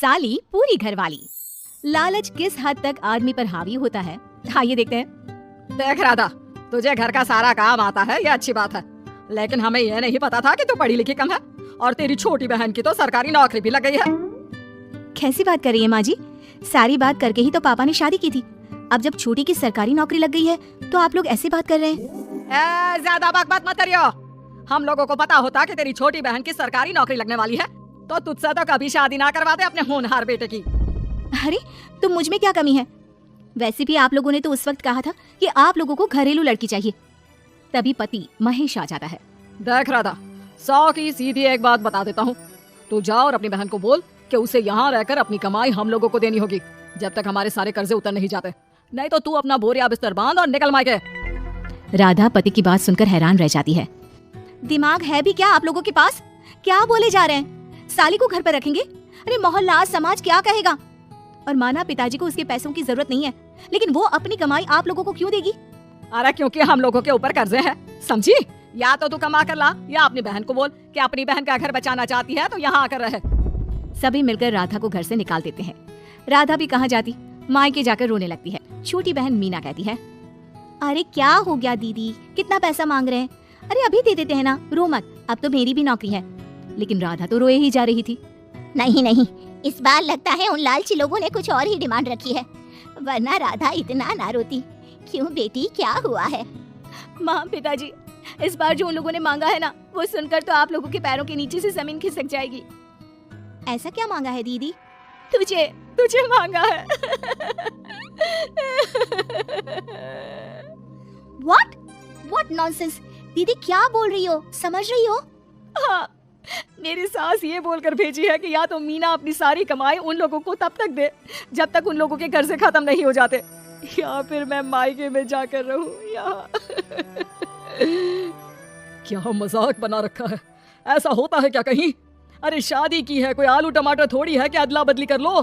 साली पूरी घरवाली। लालच किस हद तक आदमी पर हावी होता है, आइए देखते हैं। देख राधा, तुझे घर का सारा काम आता है, ये अच्छी बात है, लेकिन हमें यह नहीं पता था कि तू पढ़ी लिखी कम है और तेरी छोटी बहन की तो सरकारी नौकरी भी लग गई है। कैसी बात कर रही है माँ जी? सारी बात करके ही तो पापा ने शादी की थी। अब जब छोटी की सरकारी नौकरी लग गई है तो आप लोग ऐसी बात कर रहे हैं। ज्यादा बकवास मत करियो। हम लोगों को पता होता कि तेरी छोटी बहन की सरकारी नौकरी लगने वाली है तो तुझसे तो कभी शादी ना करवाते अपने होनहार बेटे की। अरे तो मुझ में क्या कमी है? वैसे भी आप लोगों ने तो उस वक्त कहा था कि आप लोगों को घरेलू लड़की चाहिए, तभी पति महेश आ जाता है। देख राधा, 100 की सीधी एक बात बता देता हूँ, तू जा और अपनी बहन को बोल कि उसे यहाँ रहकर अपनी कमाई हम लोगों को देनी होगी जब तक हमारे सारे कर्जे उतर नहीं जाते, नहीं तो तू अपना बोरिया बिस्तर बांध और निकल मायके। राधा पति की बात सुनकर हैरान रह जाती है। दिमाग है भी क्या आप लोगों के पास? क्या बोले जा रहे हैं? साली को घर पर रखेंगे? अरे मोहल्ला समाज क्या कहेगा? और माना पिताजी को उसके पैसों की जरूरत नहीं है, लेकिन वो अपनी कमाई आप लोगों को क्यों देगी? अरे क्योंकि हम लोगों के ऊपर कर्जे हैं, समझी? या तो तू कमा कर ला या अपनी बहन को बोल कि अपनी बहन का घर बचाना चाहती है तो यहाँ आकर रहे। सभी मिलकर राधा को घर से निकाल देते हैं। राधा भी कहाँ जाती, मायके जाकर रोने लगती है। छोटी बहन मीना कहती है, अरे क्या हो गया दीदी, कितना पैसा मांग रहे हैं? अरे अभी दे देते हैं ना, रो मत, अब तो मेरी भी नौकरी है। लेकिन राधा तो रोए ही जा रही थी। नहीं नहीं, इस बार लगता है उन लालची लोगों ने कुछ और ही डिमांड रखी है, वरना राधा इतना ना रोती। क्यों बेटी, क्या हुआ है? माँ पिताजी, इस बार जो उन लोगों ने मांगा है ना, वो सुनकर तो आप लोगों के पैरों के नीचे से जमीन खिसक जाएगी। ऐसा क्या मांगा है दीदी? तुझे मांगा है। What nonsense? दीदी क्या बोल रही हो, समझ रही हो? हाँ, मेरी सास ये बोलकर भेजी है कि या तो मीना अपनी सारी कमाई उन लोगों को तब तक दे जब तक उन लोगों के कर्जे खत्म नहीं हो जाते, या फिर मैं मायके में जाकर रहूं यहाँ। क्या मजाक बना रखा है, ऐसा होता है क्या कहीं? अरे शादी की है, कोई आलू टमाटर थोड़ी है कि अदला बदली कर लो।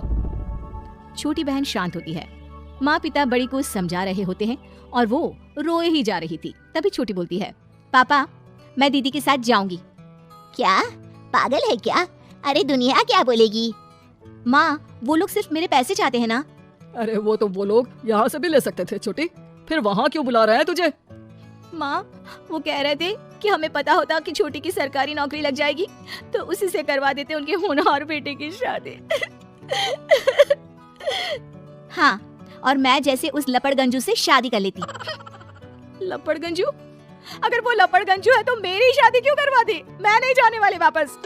छोटी बहन शांत होती है। माँ पिता बड़ी को समझा रहे होते हैं और वो रोए ही जा रही थी। तभी छोटी बोलती है, पापा मैं दीदी के साथ जाऊंगी। क्या पागल है क्या? अरे दुनिया क्या बोलेगी? माँ वो लोग सिर्फ मेरे पैसे चाहते हैं ना। अरे वो लोग यहाँ से भी ले सकते थे छोटी, फिर वहाँ क्यों बुला रहे हैं तुझे? माँ वो कह रहे थे कि हमें पता होता कि छोटी की सरकारी नौकरी लग जाएगी तो उसी से करवा देते उनके होनहार बेटे की शादी। हाँ, और मैं जैसे उस लपड़गंजू से शादी कर लेती। लपड़गंजू? अगर वो लपड़गंजू है तो मेरी शादी क्यों करवा दी? मैं नहीं जाने वाली वापस।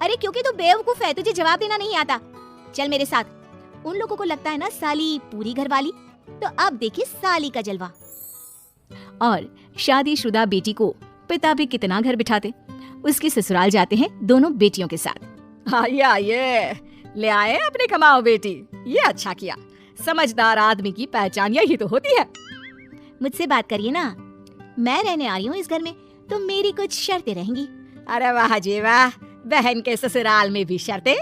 अरे क्योंकि तू बेवकूफ है, तुझे जवाब देना नहीं आता। चल मेरे साथ। उन लोगों को लगता है ना साली पूरी घरवाली, तो अब देखिए साली का जलवा। और शादीशुदा बेटी को पिता भी कितना घर बिठाते। उसके ससुराल जाते हैं दोनों बेटियों के साथ। आइए ले आए अपनी कमाओ बेटी, ये अच्छा किया। समझदार आदमी की पहचान यही तो होती है। मुझसे बात करिए ना, मैं रहने आ रही हूँ इस घर में, तो मेरी कुछ शर्तें रहेंगी। अरे वाह जी वाह, बहन के ससुराल में भी शर्तें?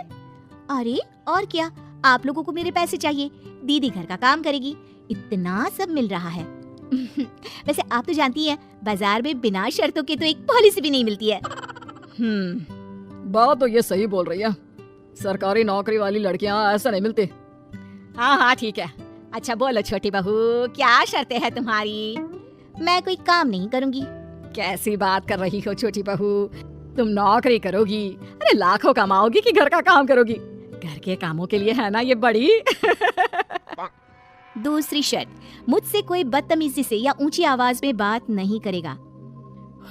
अरे और क्या, आप लोगों को मेरे पैसे चाहिए, दीदी घर का काम करेगी, इतना सब मिल रहा है। वैसे आप तो जानती हैं, बाजार में बिना शर्तों के तो एक पॉलिसी भी नहीं मिलती है। बात तो ये सही बोल रही है, सरकारी नौकरी वाली लड़कियां ऐसा नहीं मिलती। हाँ हाँ ठीक है, अच्छा बोलो छोटी बहू, क्या शर्तें हैं तुम्हारी? मैं कोई काम नहीं करूंगी। कैसी बात कर रही हो छोटी बहू, तुम नौकरी करोगी, अरे लाखों कमाओगी कि घर का काम करोगी? घर के कामों के लिए है ना ये बड़ी। दूसरी शर्त, मुझसे कोई बदतमीजी से या ऊंची आवाज में बात नहीं करेगा।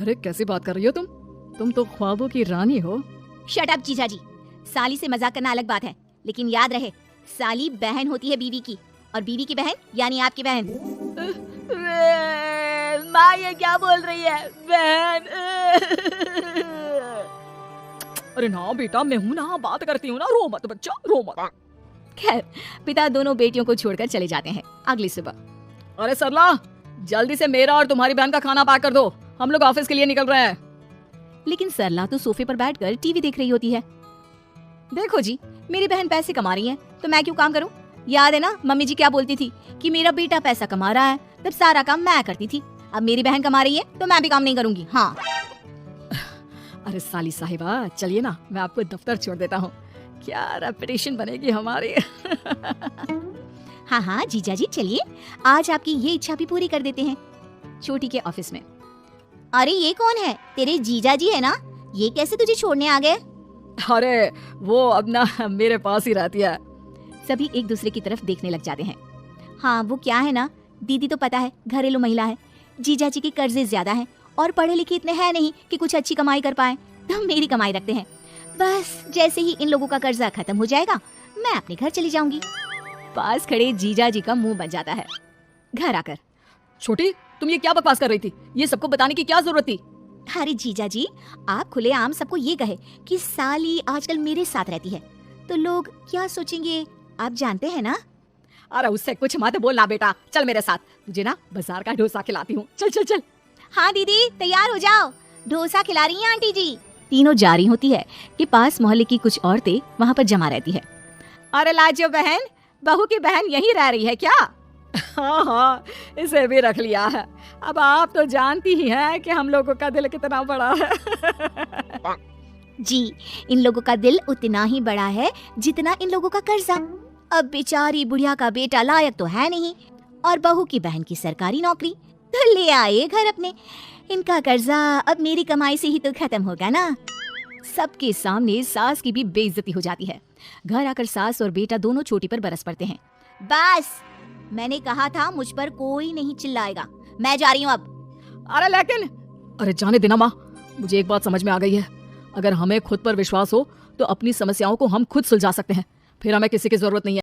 अरे कैसी बात कर रही हो तुम तो ख्वाबों की रानी हो। शट अप जीजा जी, साली से मजाक करना अलग बात है, लेकिन याद रहे साली बहन होती है बीवी की, और बीवी की बहन यानी आपकी बहन। माँ ये क्या बोल रही है? बहन? अरे ना बेटा, मैं हूँ ना, बात करती हूँ ना, रो मत बच्चा, रो मत। खैर पिता दोनों बेटियों को छोड़कर चले जाते हैं। अगली सुबह, अरे सरला जल्दी से मेरा और तुम्हारी बहन का खाना पैक कर दो, हम लोग ऑफिस के लिए निकल रहे हैं। लेकिन सरला तो सोफे पर बैठकर टीवी देख रही होती है। देखो जी, मेरी बहन पैसे कमा रही है तो मैं क्यों काम करूं? याद है ना मम्मी जी क्या बोलती थी कि मेरा बेटा पैसा कमा रहा है, तब सारा काम मैं करती थी। अब मेरी बहन कमा रही है तो मैं भी काम नहीं करूंगी। हाँ अरे साली साहिबा चलिए ना, मैं आपको दफ्तर छोड़ देता हूँ, क्या रेपुटेशन बनेगी हमारी। हाँ हाँ जीजा जी, चलिए आज आपकी ये इच्छा भी पूरी कर देते हैं। छोटी के ऑफिस में। अरे ये कौन है? तेरे जीजा जी है ना? ये कैसे तुझे छोड़ने आ गए? अरे वो अब ना मेरे पास ही रहती है। सभी एक दूसरे की तरफ देखने लग जाते हैं। हाँ वो क्या है ना, दीदी तो पता है घरेलू महिला है, जीजा जी के कर्जे ज्यादा हैं और पढ़े लिखे इतने हैं नहीं कि कुछ अच्छी कमाई कर पाए, तो मेरी कमाई रखते हैं। बस जैसे ही इन लोगों का कर्जा खत्म हो जाएगा मैं अपने घर चली जाऊंगी। पास खड़े जीजा जी का मुंह बन जाता है। घर आकर, छोटी तुम ये क्या बकवास कर रही थी? ये सबको बताने की क्या जरूरत थी? अरे जीजा जी, आप खुलेआम सबको ये कहे कि साली आजकल मेरे साथ रहती है तो लोग क्या सोचेंगे आप जानते हैं ना। अरे उससे कुछ मत बोलना बेटा, चल मेरे साथ, तुझे ना बाजार का डोसा खिलाती हूँ। चल चल चल। हाँ दीदी तैयार हो जाओ, डोसा खिला रही हैं आंटी जी। तीनों जा रही होती है कि पास मोहल्ले की कुछ औरतें वहाँ पर जमा रहती है। अरे लाजो बहन, बहू की बहन यहीं रह रही है क्या? हाँ हाँ, इसे भी रख लिया है। अब आप तो जानती ही हैं कि हम लोगों का दिल कितना बड़ा है। जी, इन लोगों का दिल उतना ही बड़ा है जितना इन लोगों का कर्जा। अब बेचारी बुढ़िया का बेटा लायक तो है नहीं और बहू की बहन की सरकारी नौकरी, तो ले आए घर अपने। इनका कर्जा अब मेरी कमाई से ही तो खत्म होगा ना। सबके सामने सास की भी बेइज्जती हो जाती है। घर आकर सास और बेटा दोनों चोटी पर बरस पड़ते हैं। बस, मैंने कहा था मुझ पर कोई नहीं चिल्लाएगा, मैं जा रही हूँ अब। अरे लेकिन, अरे जाने देना माँ, मुझे एक बात समझ में आ गई है। अगर हमें खुद पर विश्वास हो तो अपनी समस्याओं को हम खुद सुलझा सकते हैं, फिर हमें किसी की जरूरत नहीं है।